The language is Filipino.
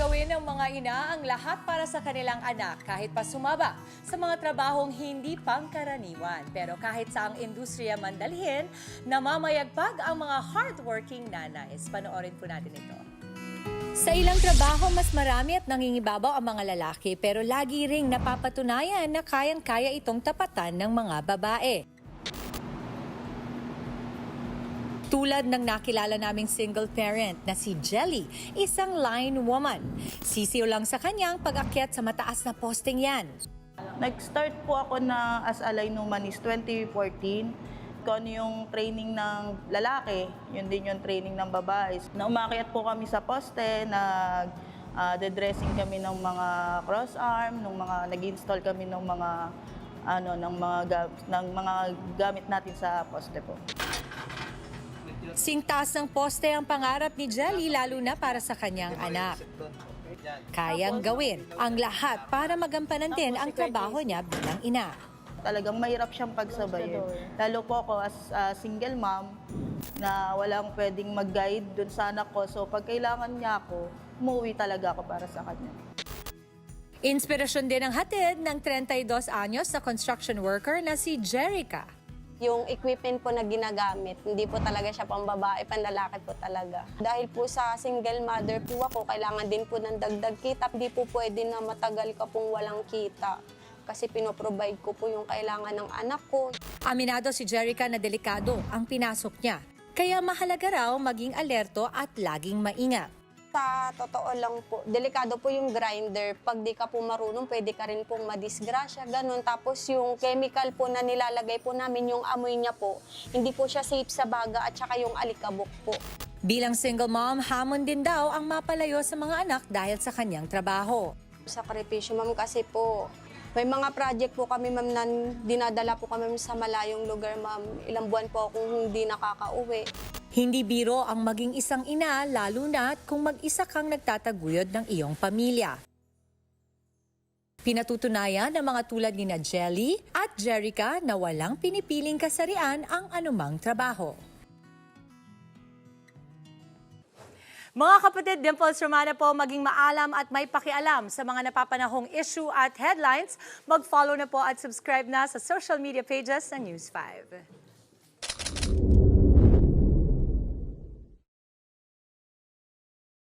gagawin ng mga ina ang lahat para sa kanilang anak kahit pa sumaba sa mga trabahong hindi pangkaraniwan. Pero kahit saang industriya man dalhin, namamayagpag ang mga hardworking nanays. Panoorin po natin ito. Sa ilang trabaho, mas marami at nangingibabaw ang mga lalaki pero lagi ring napapatunayan na kayang-kaya itong tapatan ng mga babae. Tulad ng nakilala naming single parent na si Jelly, isang line woman. Sisiw lang sa kanyang pag-akyat sa mataas na posting yan. Nag-start po ako na as a line woman is 2014. Kung ano yung training ng lalaki, yun din yung training ng babae. Na umakyat po kami sa poste, nag-dressing kami ng mga cross-arm, nag-install kami ng mga gamit natin sa poste po. Singtas ng poste ang pangarap ni Jelly lalo na para sa kanyang anak. Kayang gawin ang lahat para magampanan din ang trabaho niya bilang ina. Talagang mahirap siyang pagsabayin. Lalo po ako as a single mom na walang pwedeng mag-guide dun sa anak ko. So pag kailangan niya ako, umuwi talaga ako para sa kanya. Inspirasyon din ang hatid ng 32 anyos na construction worker na si Jerica. Yung equipment po na ginagamit, hindi po talaga siya pambabae, panlalaki po talaga. Dahil po sa single mother po ako, kailangan din po ng dagdag kita. Hindi po pwede na matagal ka pong walang kita kasi pinoprovide ko po yung kailangan ng anak ko. Aminado si Jerica na delikado ang pinasok niya. Kaya mahalaga raw maging alerto at laging maingat. Sa totoo lang po, delikado po yung grinder. Pag di ka po marunong, pwede ka rin pong madisgrasya, ganun. Tapos yung chemical po na nilalagay po namin, yung amoy niya po, hindi po siya safe sa baga at saka yung alikabok po. Bilang single mom, hamon din daw ang mapalayo sa mga anak dahil sa kanyang trabaho. Sakripisyo, ma'am, kasi po, may mga project po kami, ma'am, na dinadala po kami sa malayong lugar, ma'am. Ilang buwan po akong hindi nakakauwi. Hindi biro ang maging isang ina, lalo na kung mag-isa kang nagtataguyod ng iyong pamilya. Pinatutunayan ng mga tulad ni Jelly at Jerica na walang pinipiling kasarian ang anumang trabaho. Mga kapatid, Dimples Romana po, maging maalam at may pakialam sa mga napapanahong issue at headlines. Mag-follow na po at subscribe na sa social media pages ng News 5.